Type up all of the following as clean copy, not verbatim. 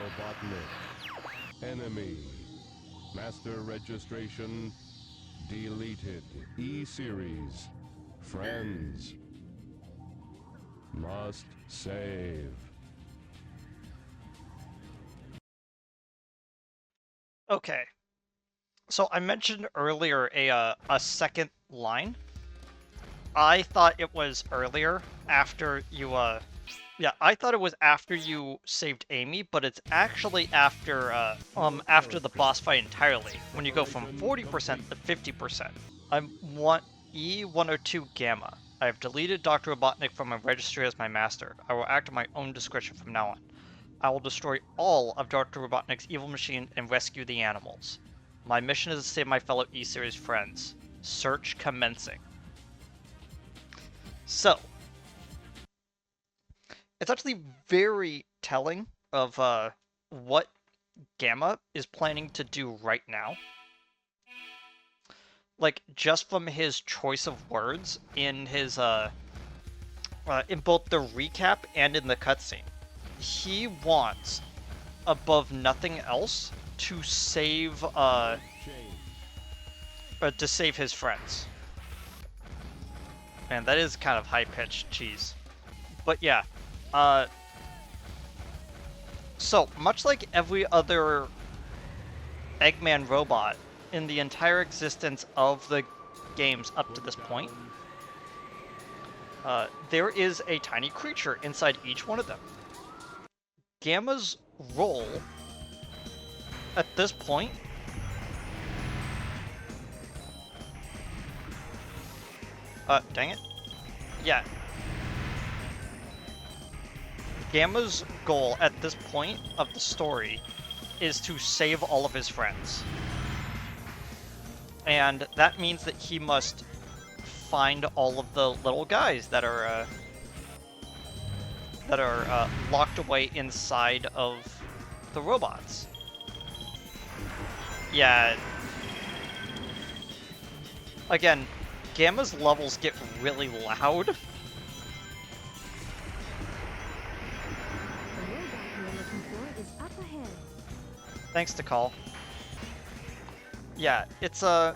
Robotnik. Enemy. Master registration deleted. E-Series. Friends. Must save. Okay. So I mentioned earlier a second line. I thought it was earlier after you yeah, I thought it was after you saved Amy, but it's actually after after the boss fight entirely, when you go from 40% to 50%. I want E102 Gamma. I have deleted Dr. Robotnik from my registry as my master. I will act at my own discretion from now on. I will destroy all of Dr. Robotnik's evil machine and rescue the animals. My mission is to save my fellow E-Series friends. Search commencing. So, it's actually very telling of what Gamma is planning to do right now. Like, just from his choice of words in his in both the recap and in the cutscene. He wants, above nothing else, to save his friends. Man, that is kind of high-pitched cheese. But yeah, so, much like every other Eggman robot in the entire existence of the games up to this point, there is a tiny creature inside each one of them. Gamma's role at this point dang it. Yeah. Gamma's goal at this point of the story is to save all of his friends. And that means that he must find all of the little guys that are locked away inside of the robots. Yeah. Again, Gamma's levels get really loud. The robot you're looking for is up ahead. Thanks to Call. Yeah, it's but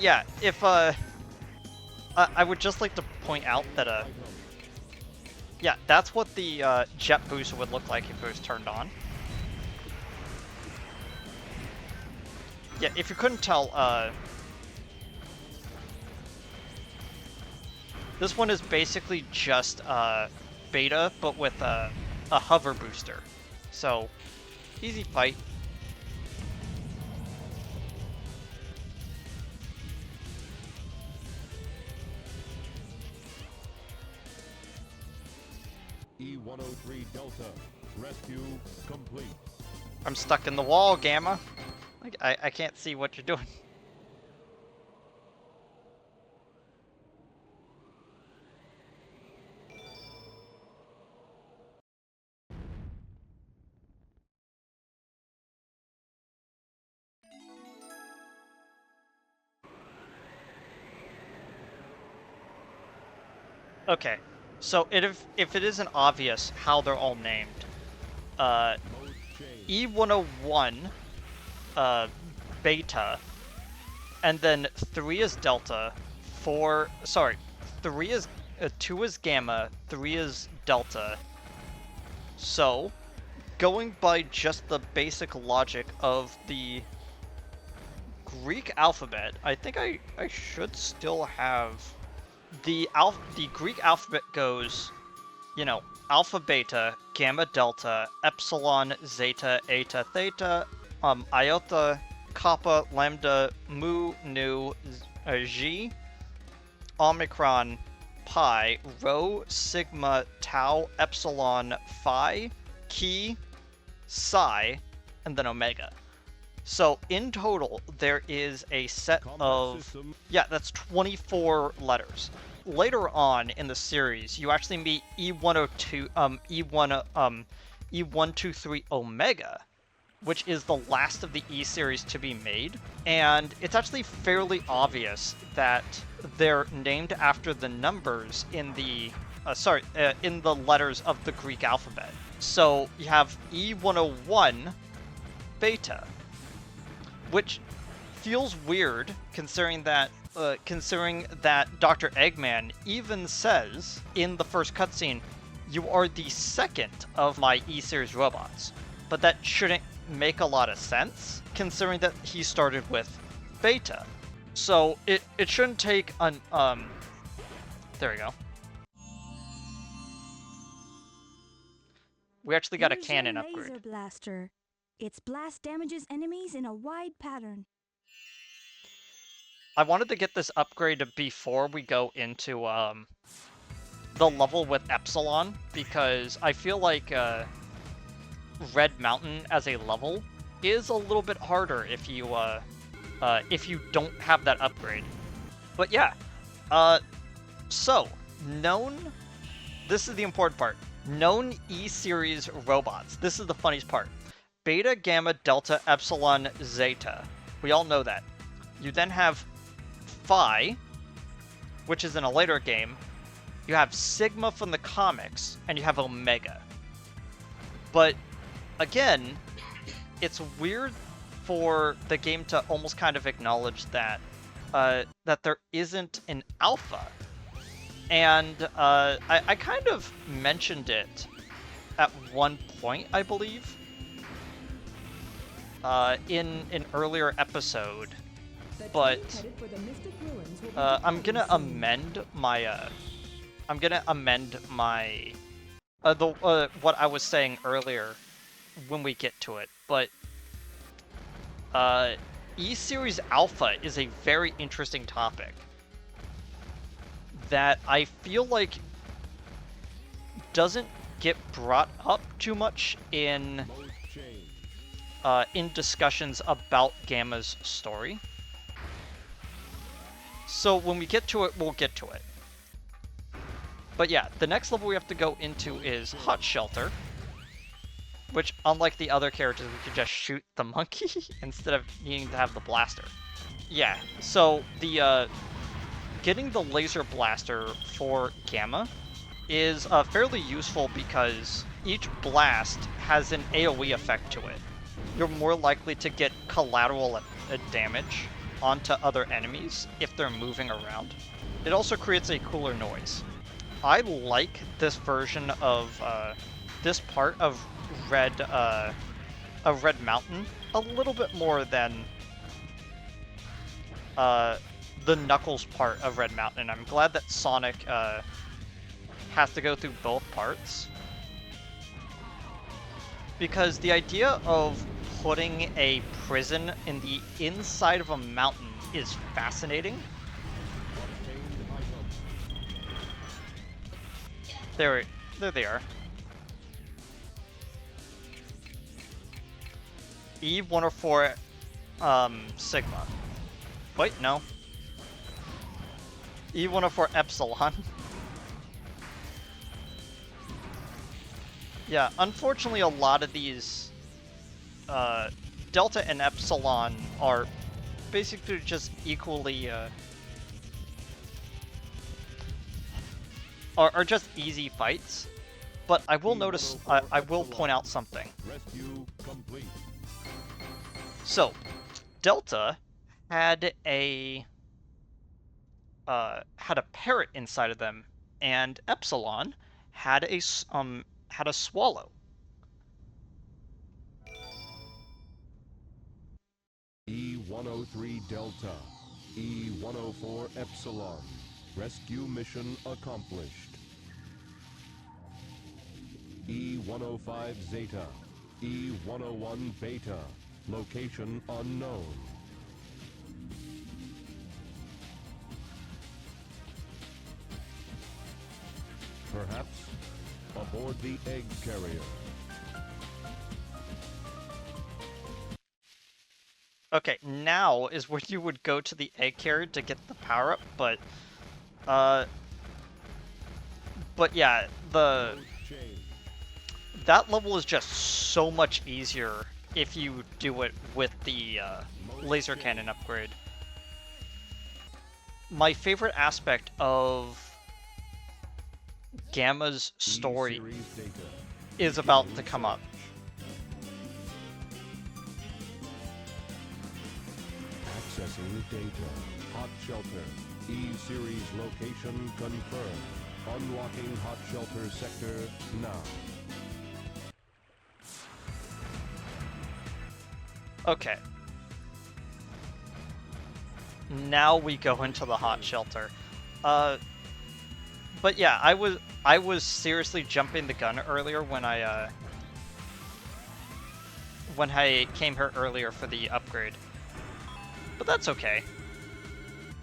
yeah, if I would just like to point out that yeah, that's what the jet booster would look like if it was turned on. Yeah, if you couldn't tell, this one is basically just beta, but with a hover booster. So, easy fight. E-103 Delta. Rescue complete. I'm stuck in the wall, Gamma. Like, I can't see what you're doing. Okay, so if it isn't obvious how they're all named, E101, Beta, and then 3 is Delta, 2 is Gamma, 3 is Delta. So, going by just the basic logic of the Greek alphabet, I think I should still have the Greek alphabet goes, you know, alpha, beta, gamma, delta, epsilon, zeta, eta, theta, iota, kappa, lambda, mu, nu, xi, omicron, pi, rho, sigma, tau, epsilon, phi, chi, psi, and then omega. So in total, there is a set of, yeah, that's 24 letters. Later on in the series, you actually meet E123 Omega, which is the last of the E series to be made, and it's actually fairly obvious that they're named after the numbers in the in the letters of the Greek alphabet. So you have E101 beta, which feels weird considering that Dr. Eggman even says in the first cutscene, "You are the second of my E-series robots," but that shouldn't make a lot of sense considering that he started with beta. So it shouldn't take an there we go. We actually got a Here's cannon your upgrade. laser blaster. Its blast damages enemies in a wide pattern. I wanted to get this upgrade before we go into the level with Epsilon, because I feel like Red Mountain as a level is a little bit harder if you don't have that upgrade. But yeah, so known. This is the important part. Known E-series robots. This is the funniest part. Beta, Gamma, Delta, Epsilon, Zeta. We all know that. You then have Phi, which is in a later game. You have Sigma from the comics, and you have Omega. But again, it's weird for the game to almost kind of acknowledge that that there isn't an Alpha. And I kind of mentioned it at one point, I believe, in an earlier episode. But I'm gonna amend my what I was saying earlier when we get to it. But E-Series Alpha is a very interesting topic that I feel like doesn't get brought up too much in discussions about Gamma's story. So when we get to it, we'll get to it. But yeah, the next level we have to go into is Hot Shelter, which, unlike the other characters, we could just shoot the monkey instead of needing to have the blaster. Yeah, so the getting the laser blaster for Gamma is fairly useful because each blast has an AoE effect to it. You're more likely to get collateral damage onto other enemies if they're moving around. It also creates a cooler noise. I like this version of this part of Red Mountain a little bit more than the Knuckles part of Red Mountain. I'm glad that Sonic has to go through both parts, because the idea of putting a prison in the inside of a mountain is fascinating. There they are. E104 Sigma. Wait, no. E104 Epsilon. Yeah, unfortunately a lot of these Delta and Epsilon are basically just equally are just easy fights. But I will notice, I will point out something. Rescue complete. So, Delta had a parrot inside of them, and Epsilon had a swallow. E103 Delta, E104 Epsilon. Rescue mission accomplished. E105 Zeta, E101 Beta. Location unknown. Perhaps aboard the egg carrier. Okay, now is where you would go to the egg carrier to get the power up, but yeah, that level is just so much easier if you do it with the laser cannon upgrade. My favorite aspect of Gamma's story E-series data. is about to come up. Accessing data. Hot shelter. E-series location confirmed. Unlocking hot shelter sector now. Okay. Now we go into the hot shelter. But yeah, I was seriously jumping the gun earlier when I came here earlier for the upgrade. But that's okay.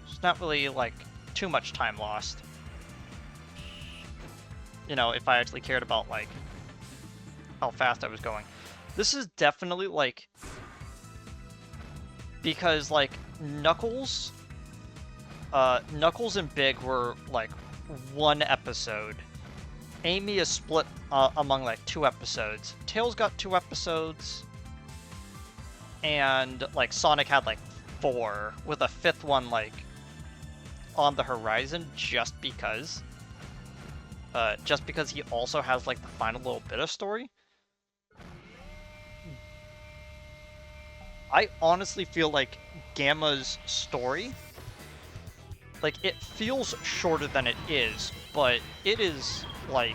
It's not really like too much time lost. You know, if I actually cared about like how fast I was going. This is definitely like, because like Knuckles and Big were like one episode. Amy is split among like 2 episodes. Tails got 2 episodes, and like Sonic had like 4, with a 5th one like on the horizon, just because he also has like the final little bit of story. I honestly feel like Gamma's story, like, it feels shorter than it is, but it is, like,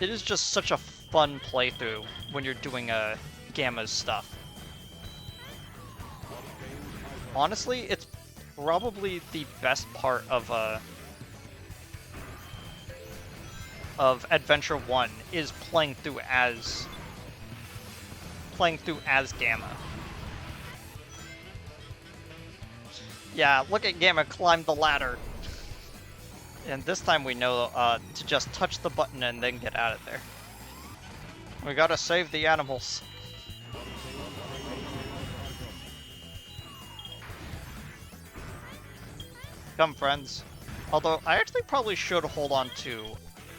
it is just such a fun playthrough when you're doing Gamma's stuff. Honestly, it's probably the best part of Adventure 1 is playing through as Gamma. Yeah, look at Gamma climb the ladder. And this time we know to just touch the button and then get out of there. We gotta save the animals. Come, friends. Although, I actually probably should hold on to,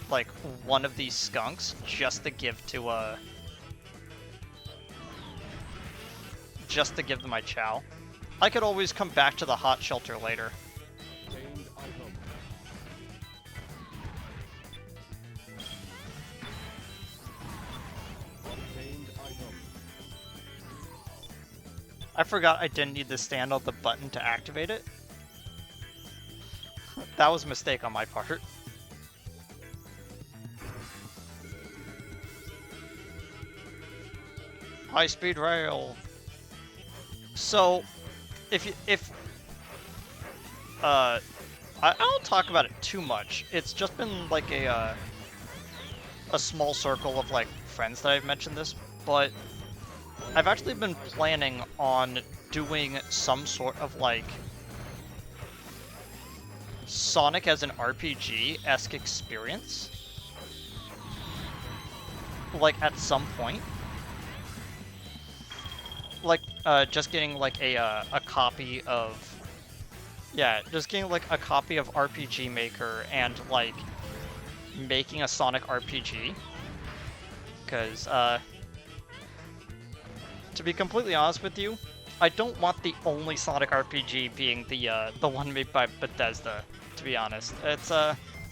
like, one of these skunks just to give to, just to give them my chow. I could always come back to the hot shelter later. Obtained item. Obtained item. I forgot I didn't need to stand on the button to activate it. That was a mistake on my part. High-speed rail. So, I don't talk about it too much. It's just been like a small circle of like friends that I've mentioned this, but I've actually been planning on doing some sort of like Sonic as an RPG-esque experience, like at some point. Like, just getting like a copy of, yeah, just getting like a copy of RPG Maker and like making a Sonic RPG. Because, to be completely honest with you, I don't want the only Sonic RPG being the one made by Bethesda, to be honest.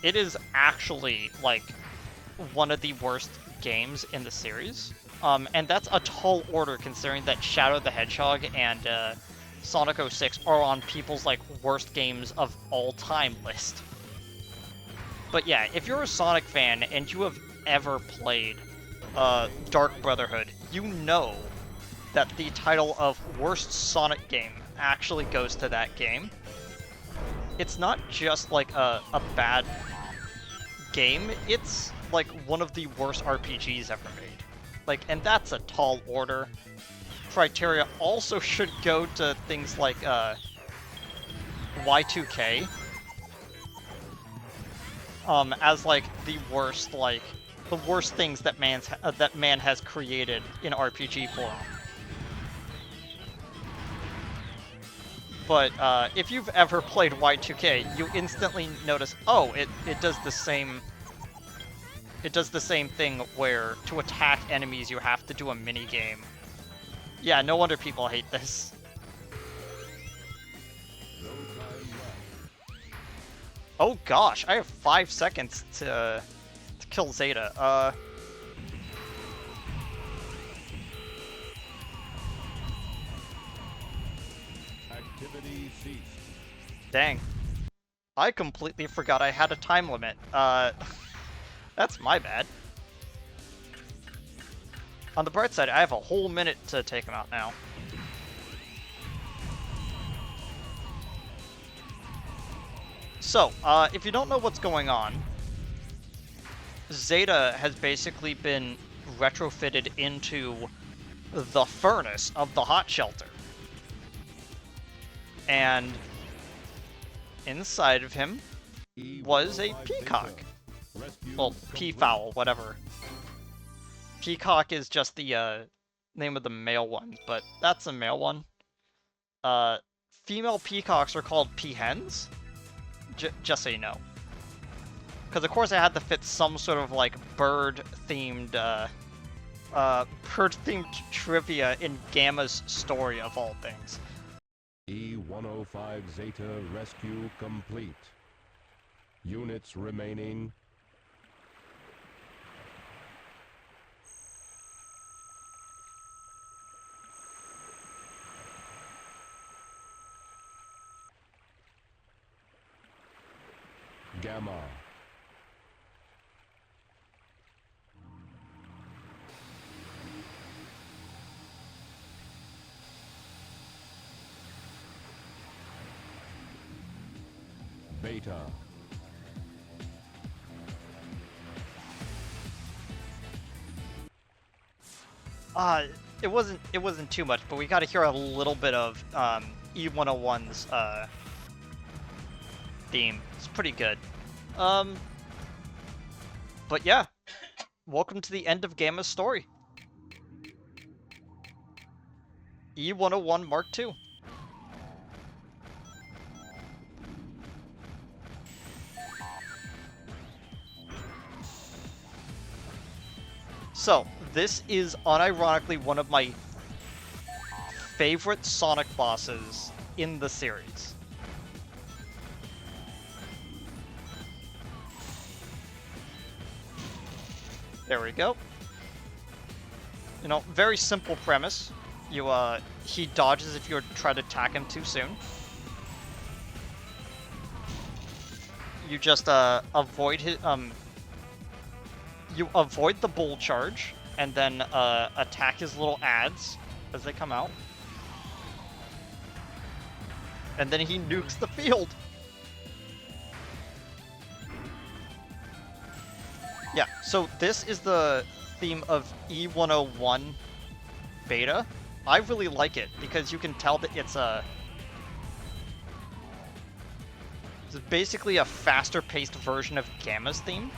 It is actually like one of the worst games in the series. And that's a tall order considering that Shadow the Hedgehog and Sonic 06 are on people's like worst games of all time list. But yeah, if you're a Sonic fan and you have ever played Dark Brotherhood, you know that the title of worst Sonic game actually goes to that game. It's not just like a bad game, it's like one of the worst RPGs ever made. Like, and that's a tall order. Criteria also should go to things like Y2K as like the worst things that man has created in RPG form. But if you've ever played Y2K, you instantly notice, oh, it does the same. It does the same thing where to attack enemies you have to do a mini game. Yeah, no wonder people hate this. No time Oh gosh, I have 5 seconds to kill Zeta. Activity ceased. Dang. I completely forgot I had a time limit. That's my bad. On the bright side, I have a whole minute to take him out now. So, if you don't know what's going on, Zeta has basically been retrofitted into the furnace of the hot shelter. And inside of him was a peacock. Well, peafowl, whatever. Peacock is just the name of the male one, but that's a male one. Female peacocks are called peahens, just so you know. Because of course I had to fit some sort of like bird-themed trivia in Gamma's story of all things. E-105 Zeta rescue complete. Units remaining. Gamma. Beta. It wasn't too much, but we got to hear a little bit of E101's theme. It's pretty good. But yeah, welcome to the end of Gamma's story. E101 Mark II. So, this is unironically one of my favorite Sonic bosses in the series. There we go. You know, very simple premise. He dodges if you try to attack him too soon. You just, avoid his, you avoid the bull charge, and then, attack his little ads as they come out. And then he nukes the field! Yeah, so this is the theme of E101 Beta. I really like it, because you can tell that it's basically a faster-paced version of Gamma's theme.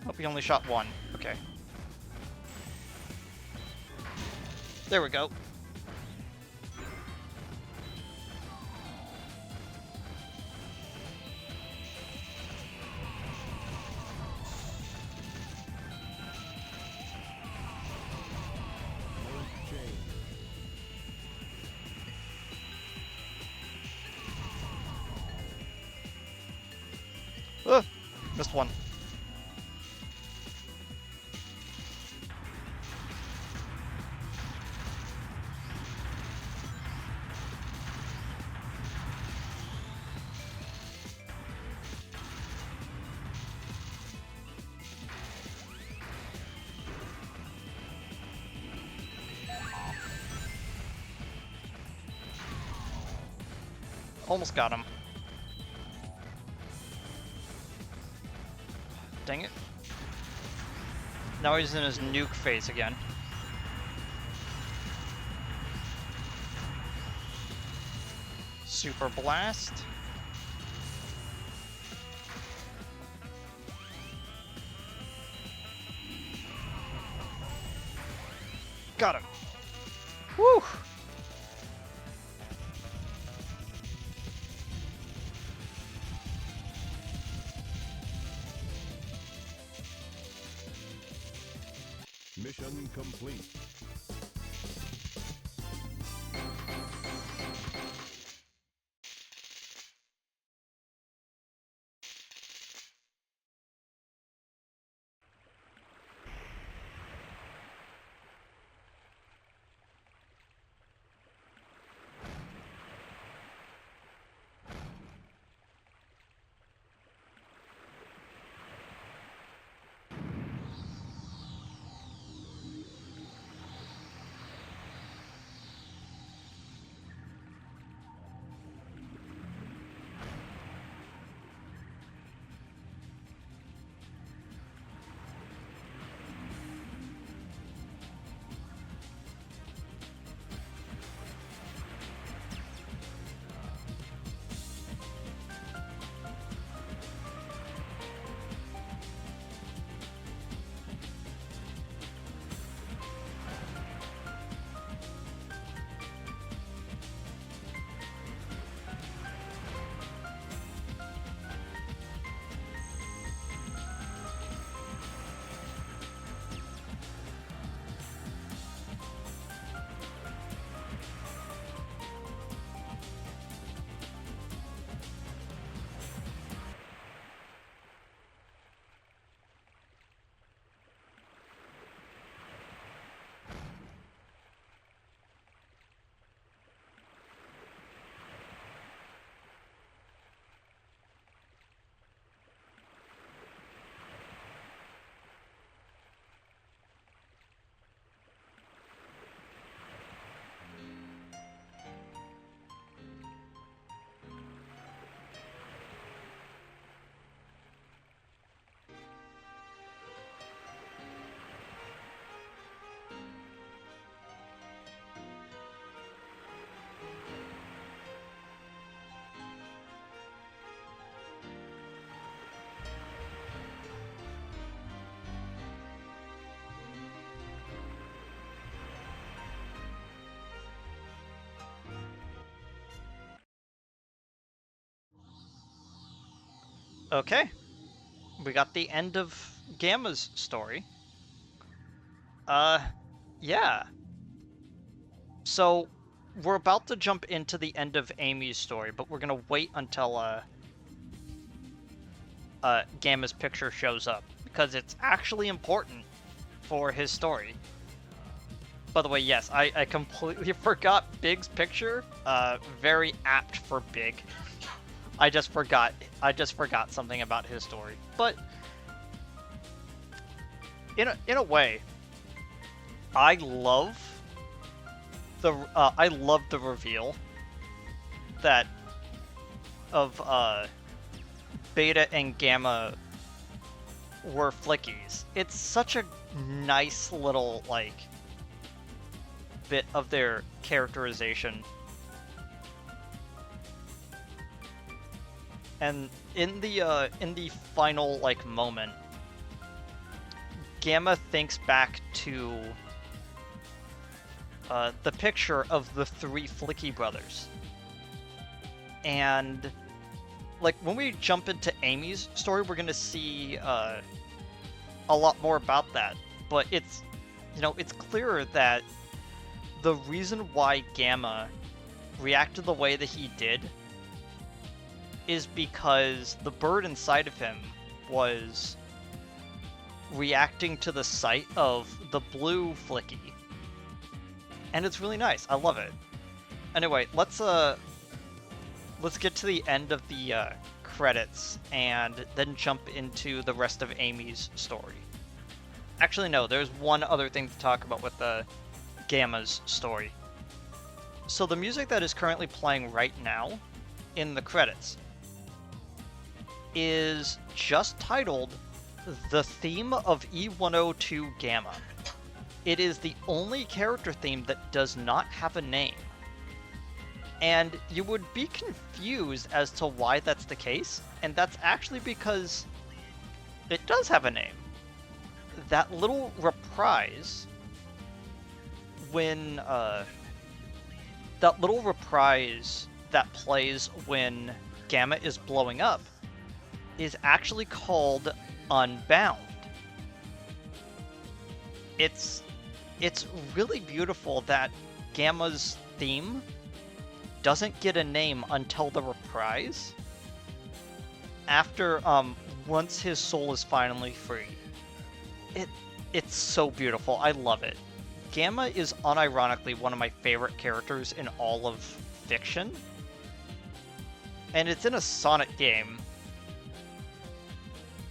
Oh, we only shot one. Okay. There we go. Missed one. Almost got him. Dang it. Now he's in his nuke phase again. Super Blast. Got him. Woo! complete. Okay, we got the end of Gamma's story. Yeah. So, we're about to jump into the end of Amy's story, but we're gonna wait until, Gamma's picture shows up, because it's actually important for his story. By the way, yes, I completely forgot Big's picture. Very apt for Big. I just forgot something about his story. But in a way, I love the reveal that of Beta and Gamma were flickies. It's such a nice little like bit of their characterization. And in the final like moment, Gamma thinks back to the picture of the three Flicky brothers. And like when we jump into Amy's story, we're gonna see a lot more about that. But it's, you know, it's clearer that the reason why Gamma reacted the way that he did is because the bird inside of him was reacting to the sight of the blue Flicky. And it's really nice. I love it. Anyway, let's get to the end of the credits and then jump into the rest of Amy's story. Actually, no, there's one other thing to talk about with Gamma's story. So the music that is currently playing right now in the credits is just titled The Theme of E102 Gamma. It is the only character theme that does not have a name. And you would be confused as to why that's the case, and that's actually because it does have a name. That little reprise when that plays when Gamma is blowing up is actually called Unbound. It's it's really beautiful that Gamma's theme doesn't get a name until the reprise. After, once his soul is finally free. It's so beautiful. I love it. Gamma is unironically one of my favorite characters in all of fiction. And it's in a Sonic game.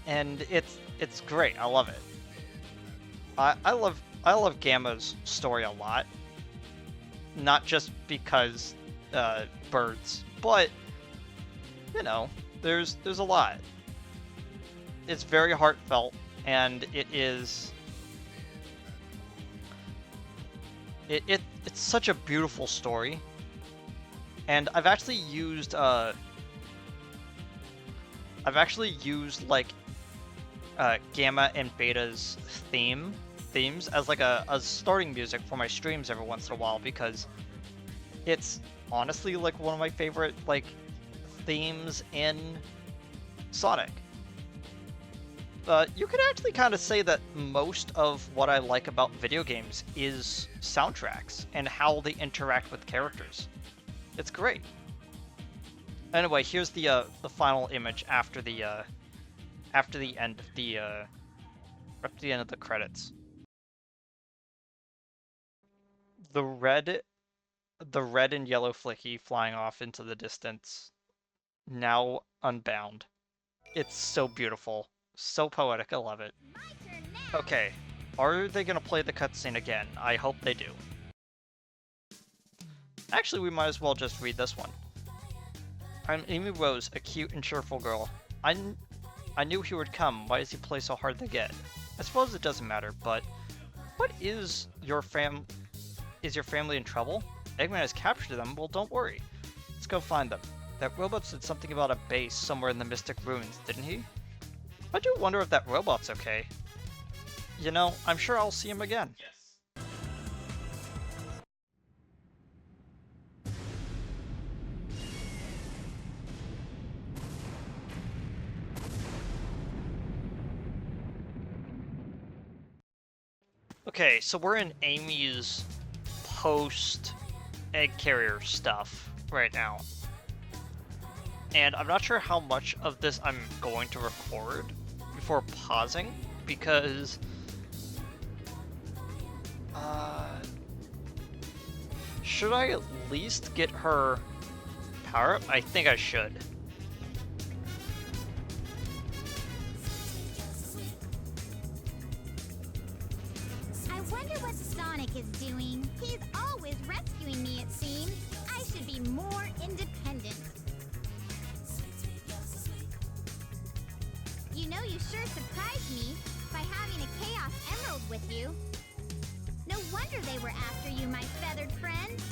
And it's great. I love it. I love Gamma's story a lot. Not just because birds, but you know, there's a lot. It's very heartfelt, and it's such a beautiful story. And I've actually used like Gamma and Beta's themes as like a starting music for my streams every once in a while, because it's honestly like one of my favorite like themes in Sonic. You could actually kind of say that most of what I like about video games is soundtracks and how they interact with characters. It's great. Anyway, here's the final image after the end of the credits. The red and yellow flicky flying off into the distance. Now Unbound. It's so beautiful. So poetic, I love it. Okay, are they gonna play the cutscene again? I hope they do. Actually, we might as well just read this one. I'm Amy Rose, a cute and cheerful girl. I knew he would come. Why does he play so hard to get? I suppose it doesn't matter, but what is your family in trouble? Eggman has captured them. Well, don't worry. Let's go find them. That robot said something about a base somewhere in the Mystic Ruins, didn't he? I do wonder if that robot's okay. You know, I'm sure I'll see him again. Yes. Okay, so we're in Amy's post-egg carrier stuff right now. And I'm not sure how much of this I'm going to record before pausing, because should I at least get her power up? I think I should. I wonder what Sonic is doing. He's always rescuing me, it seems. I should be more independent. You know, you sure surprised me by having a Chaos Emerald with you. No wonder they were after you, my feathered friend.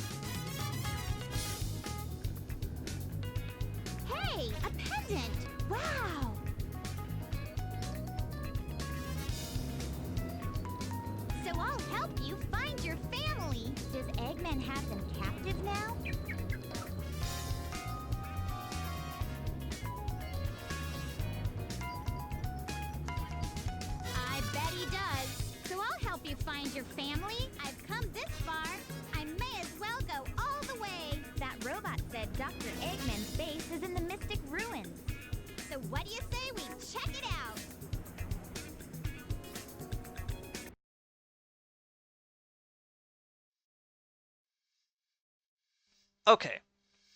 Hey, a pendant! Wow! So I'll help you find your family. Does Eggman have them captive now? I bet he does. So I'll help you find your family. I've come this far. I may as well go all the way. That robot said Dr. Eggman's base is in the Mystic Ruins. So what do you say we check it out? Okay,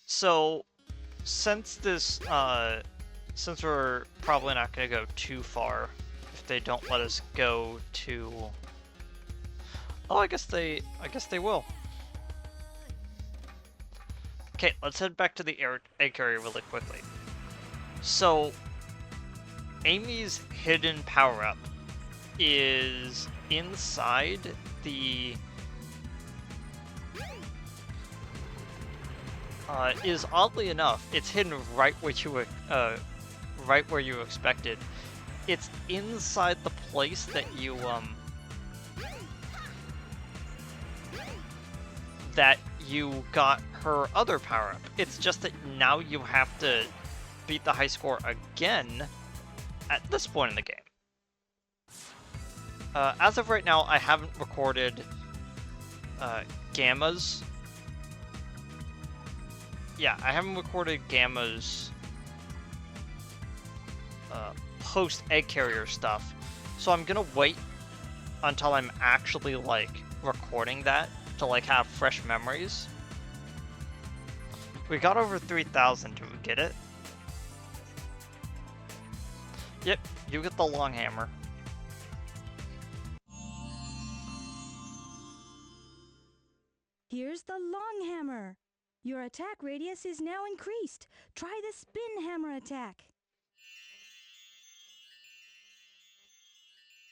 so since we're probably not going to go too far if they don't let us go to... Oh, I guess they will. Okay, let's head back to the egg carrier really quickly. So, Amy's hidden power-up is inside the... is oddly enough, it's hidden right where you expected. It's inside the place that you got her other power-up. It's just that now you have to beat the high score again at this point in the game. As of right now, I haven't recorded Gamma's. Yeah, I haven't recorded Gamma's post egg carrier stuff, so I'm gonna wait until I'm actually like recording that to like have fresh memories. We got over 3,000. Did we get it? Yep, you get the long hammer. Here's the long hammer. Your attack radius is now increased. Try the spin hammer attack.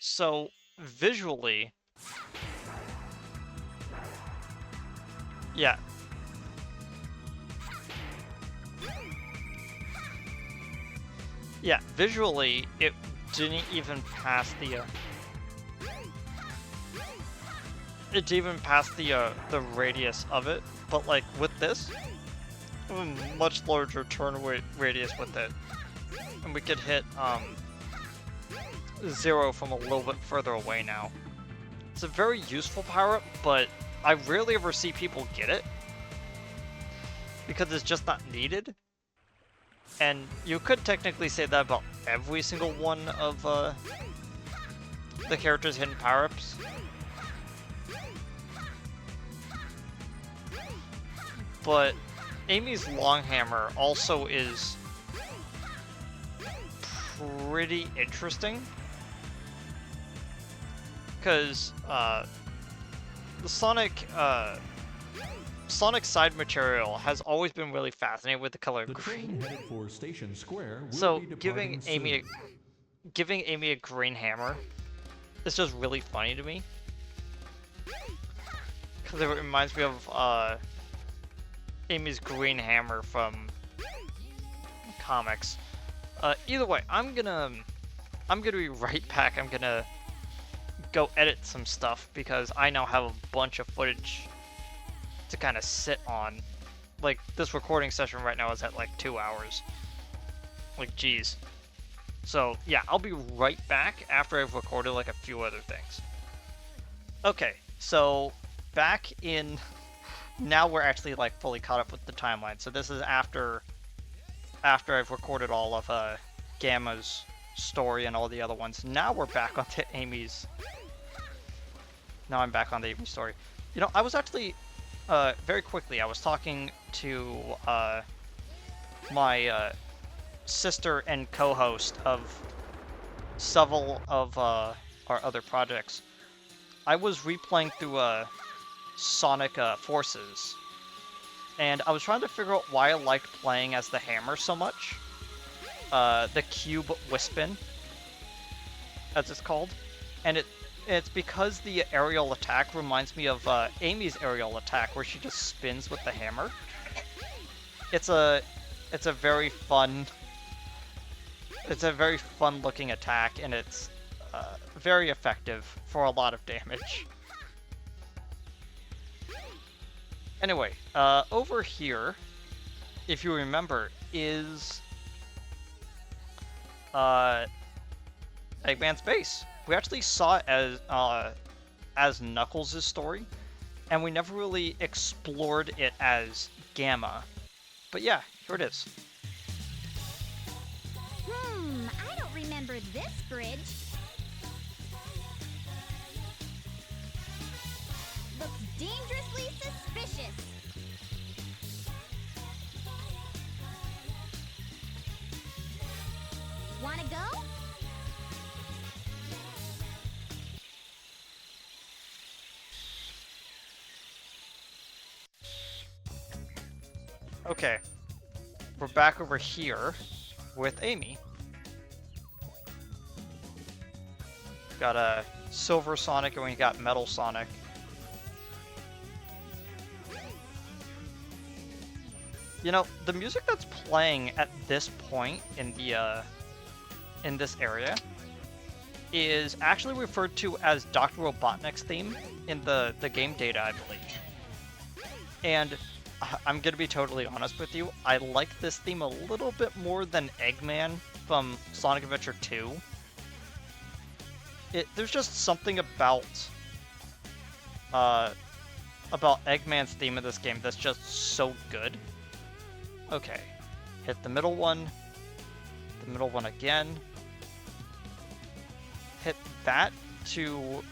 So, visually, yeah. Yeah, visually, it didn't even pass the, it didn't even pass the radius of it, but like, with this, a much larger turn radius with it. And we could hit, 0 from a little bit further away now. It's a very useful power-up, but I rarely ever see people get it, because it's just not needed. And you could technically say that about every single one of the character's hidden power-ups. But Amy's long hammer also is pretty interesting, because the Sonic side material has always been really fascinated with the color green. Headed for Station Square will So be giving departing Amy a green hammer is just really funny to me, because it reminds me of Amy's green hammer from comics. Either way, I'm gonna be right back. I'm gonna go edit some stuff because I now have a bunch of footage to kind of sit on. Like, this recording session right now is at like 2 hours. Like, geez. So yeah, I'll be right back after I've recorded like a few other things. Okay, so back in, now we're actually like fully caught up with the timeline. So this is after I've recorded all of Gamma's story and all the other ones. Now we're back onto Amy's. Now I'm back on the Amy story. You know, I was actually very quickly, I was talking to my sister and co-host of several of our other projects. I was replaying through Sonic Forces, and I was trying to figure out why I liked playing as the hammer so much. The Cube Wispin, as it's called, and it's because the aerial attack reminds me of Amy's aerial attack, where she just spins with the hammer. It's a very fun looking attack, and it's very effective for a lot of damage. Anyway, over here, if you remember, is Eggman's base. We actually saw it as Knuckles' story, and we never really explored it as Gamma. But yeah, here it is. I don't remember this bridge. Looks dangerously suspicious. Wanna go? Okay, we're back over here with Amy. Got a Silver Sonic and we got Metal Sonic. You know, the music that's playing at this point in the in this area is actually referred to as Dr. Robotnik's theme in the game data, I believe. And I'm gonna be totally honest with you, I like this theme a little bit more than Eggman from Sonic Adventure 2. There's just something about about Eggman's theme of this game that's just so good. Okay. Hit the middle one again. Hit that to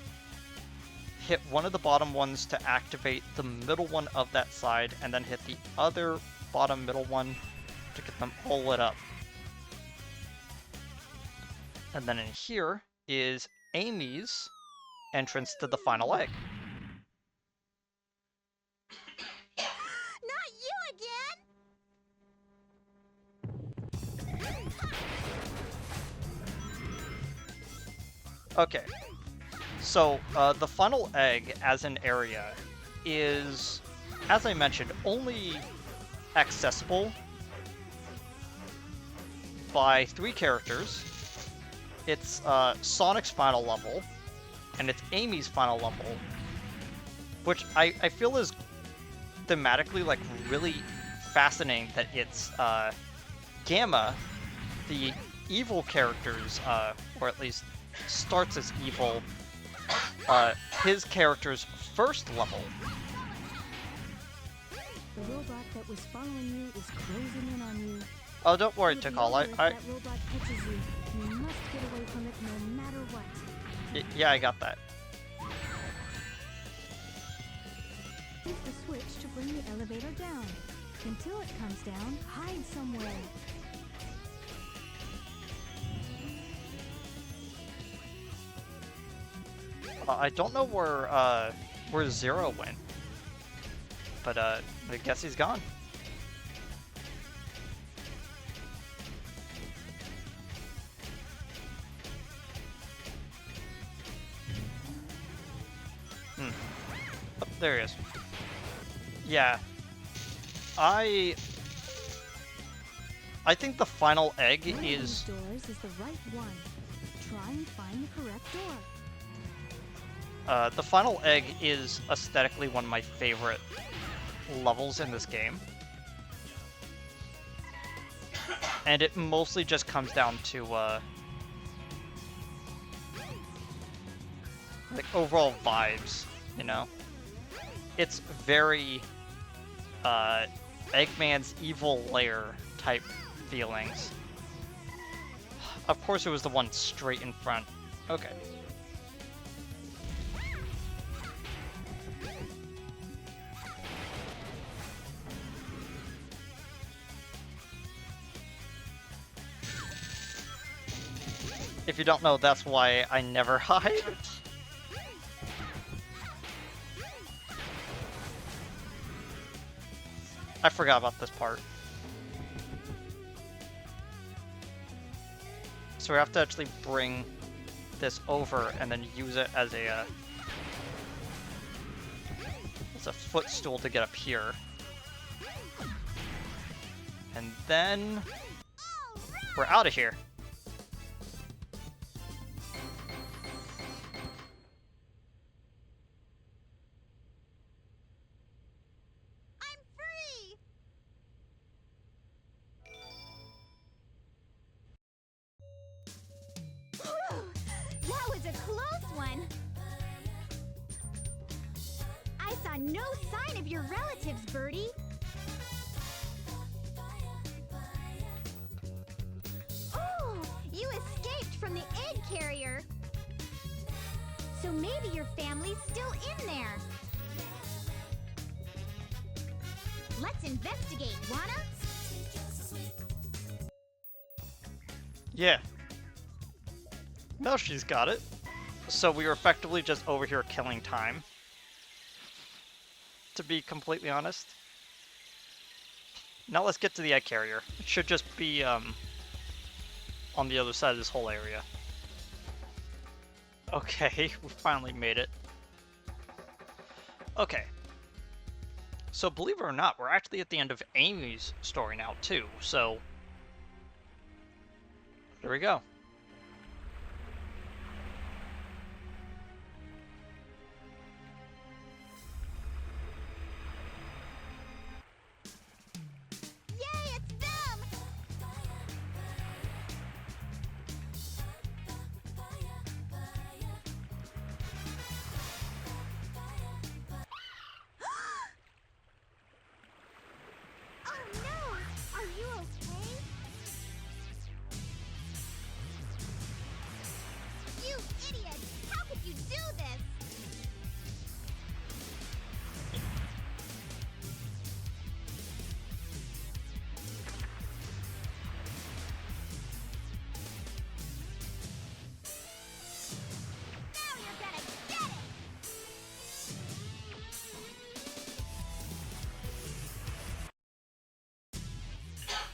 hit one of the bottom ones to activate the middle one of that side, and then hit the other bottom middle one to get them all lit up. And then in here is Amy's entrance to the final egg. Not you again! Okay, so the final egg as an area is, as I mentioned, only accessible by 3 characters. It's Sonic's final level, and it's Amy's final level, which I feel is thematically like really fascinating that it's Gamma, the evil character's, or at least starts as evil, his character's first level. The robot that was following you is closing in on you. Oh, don't worry, If the Tikal. other that robot catches you, you must get away from it no matter what. Yeah, I got that. Use the switch to bring the elevator down. Until it comes down, hide somewhere. I don't know where Zero went, but I guess he's gone. Oh, there he is. Yeah. I think the final egg One of is... these doors is the right one. Try and find the correct door. The final egg is aesthetically one of my favorite levels in this game. And it mostly just comes down to, like, overall vibes, you know? It's very, Eggman's evil lair type feelings. Of course it was the one straight in front. Okay. If you don't know, that's why I never hide. I forgot about this part. So we have to actually bring this over and then use it as a footstool to get up here. And then we're out of here. That was a close one. I saw no sign of your relatives, Birdie. Oh, you escaped from the egg carrier. So maybe your family's still in there. Let's investigate, wanna? Yeah. Now she's got it. So we were effectively just over here killing time. To be completely honest. Now let's get to the egg carrier. It should just be on the other side of this whole area. Okay, we finally made it. Okay. So believe it or not, we're actually at the end of Amy's story now too, so there we go. Yay, it's them!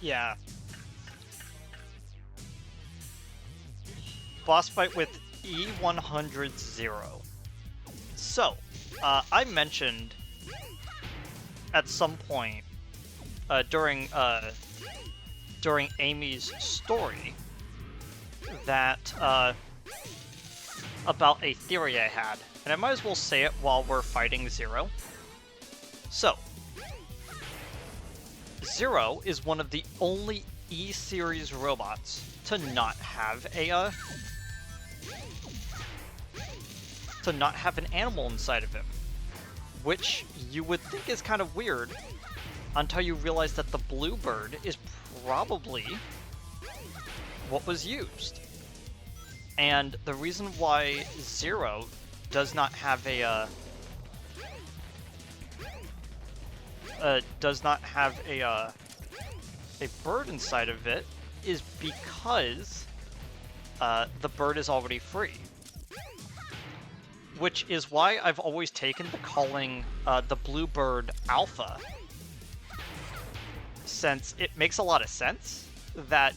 Yeah. Boss fight with E100 Zero. So, I mentioned at some point during Amy's story that about a theory I had, and I might as well say it while we're fighting Zero. So, Zero is one of the only E-series robots to not have a an animal inside of him, which you would think is kind of weird until you realize that the Bluebird is probably what was used. And the reason why Zero does not have a bird inside of it is because the bird is already free. Which is why I've always taken to calling the Bluebird Alpha, since it makes a lot of sense that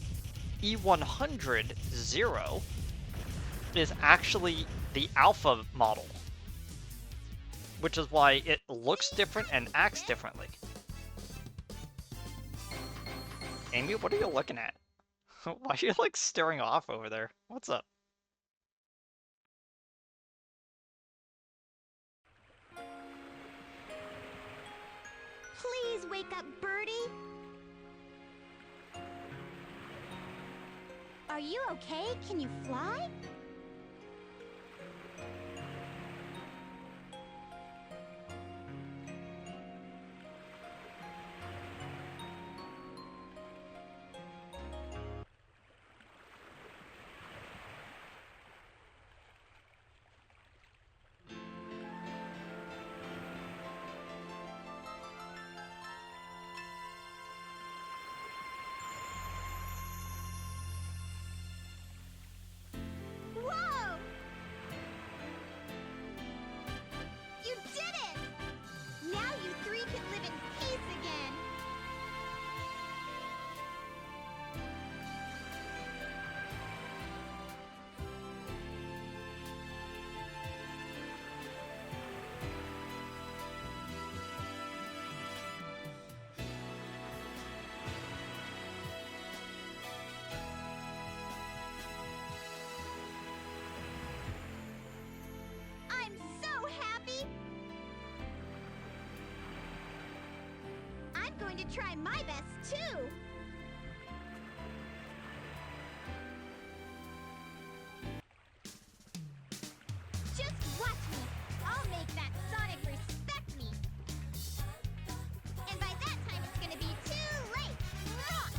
E100 Zero is actually the Alpha model, which is why it looks different and acts differently. Amy, what are you looking at? Why are you, like, staring off over there? What's up? Please wake up, Birdie. Are you okay? Can you fly? Whoa! You did it! Now you three can live in peace again. I'm so happy! I'm going to try my best, too! Just watch me! I'll make that Sonic respect me! And by that time, it's gonna be too late! Mwah!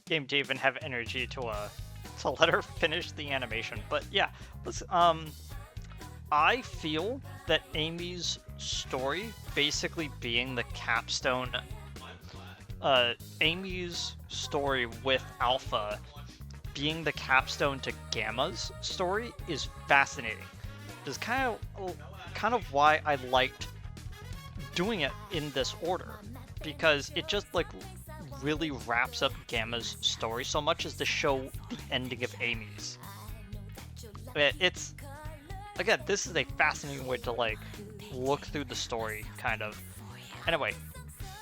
Game didn't even have energy to let her finish the animation. But yeah, let's I feel that Amy's story basically being the capstone, Amy's story with Alpha being the capstone to Gamma's story is fascinating. It's kind of why I liked doing it in this order, because it just like really wraps up Gamma's story so much as to show the ending of Amy's. It's again, this is a fascinating way to like look through the story, kind of. Anyway,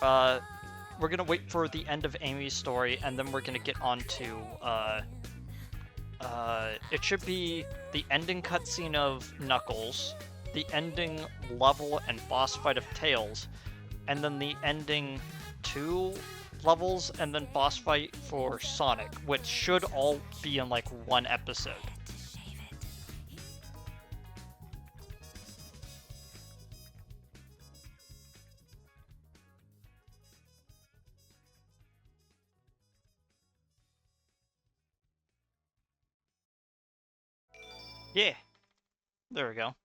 we're gonna wait for the end of Amy's story, and then we're gonna get on to it should be the ending cutscene of Knuckles, the ending level and boss fight of Tails, and then the ending 2 levels and then boss fight for Sonic, which should all be in like one episode. Yeah, there we go.